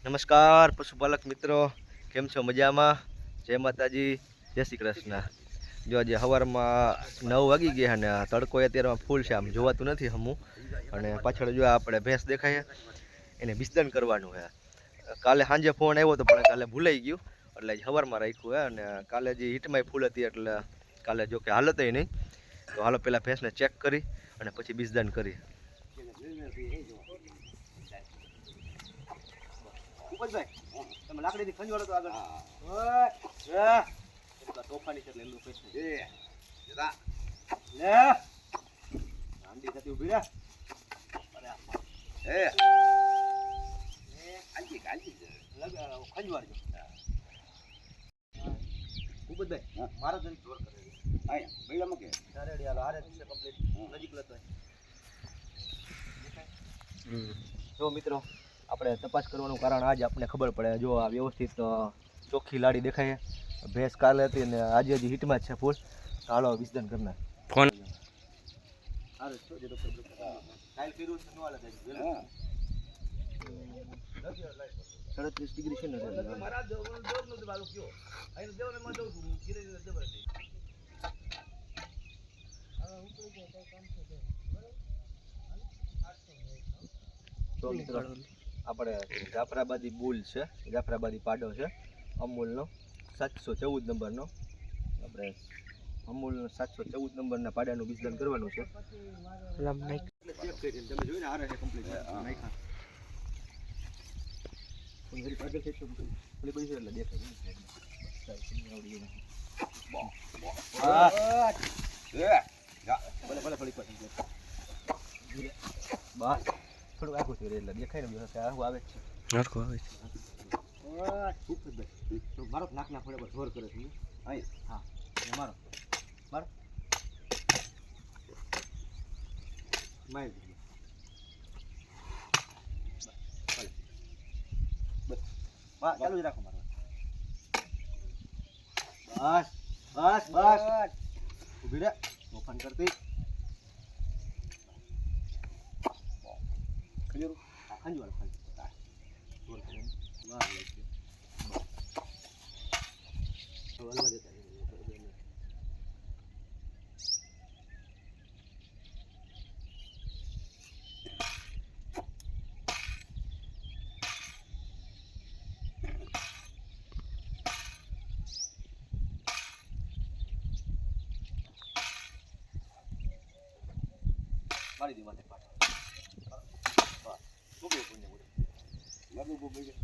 નમસ્કાર પશુપાલક મિત્રો, કેમ છો? મજામાં? જય માતાજી, જય શ્રી કૃષ્ણ. જો આજે સવારમાં 9 વાગી ગયા અને તડકો અત્યારે ફૂલ છે, આમ જોવાતું નથી હમું. અને પાછળ જો આપણે ભેંસ દેખાય એને બિસ્તન કરવાનું છે. કાલે સાંજે ફોન આવ્યો હતો પણ કાલે ભૂલાઈ ગયું એટલે સવારમાં રાખ્યું છે. અને કાલે જે હીટમાં ફૂલ હતી એટલે કાલે જો કે હાલત નહીં, તો હાલો પહેલાં ભેંસને ચેક કરી અને પછી બિસ્તન કરી. તમે લાકડીથી ખંજવાળો તો આગળ તોફાની છે એટલે એનું પૈસા લે આંડી થતી ઉભી રે ખંજવાળજો ભૂપતભાઈ મારા જન જોર કરે ભાઈ કે રેડી હાલો આરે છે કમ્પ્લીટ નજીક લેતો જો મિત્રો આપણે તપાસ કરવાનું કારણ આજ આપણે ખબર પડે. જો આ વ્યવસ્થિત ચોખ્ખી લાડી દેખાય, ભેંસ કાલે હતી અને આજે હજી હીટમાં જ છે ફૂલ. હાલો વિસર્જન કરના ફોન 37 ડિગ્રી છે ને તો મિત્રો આપણે જાફરાબાદી બુલ છે, જાફરાબાદી પાડો છે અમૂલનો 714 નંબરનો. આપણે અમૂલનો 714 નંબરના પાડાનું બિસ્તન કરવાનું છે. તમે જોયું ને હારે છે કમ્પ્લીટ નાખ્યા ઘરી પાડો છે એટલે દેખાય ભલે ભલે થોડીક બસ થોડું આખું છે એટલે દેખાય ને આખું આવે છે. આખું આવે છે મારો નાકના ફળે પર જોર કરે છે. હા મારો મારો મારી બસ ચાલુ જ રાખો મારો. બસ બસ બસ ઉભી રે ઓપન કરતી ખંજવાળ ખંજવાળ મારી દી માથે પાછળ બસ ઉભી ઉભી લાગુ ઉભી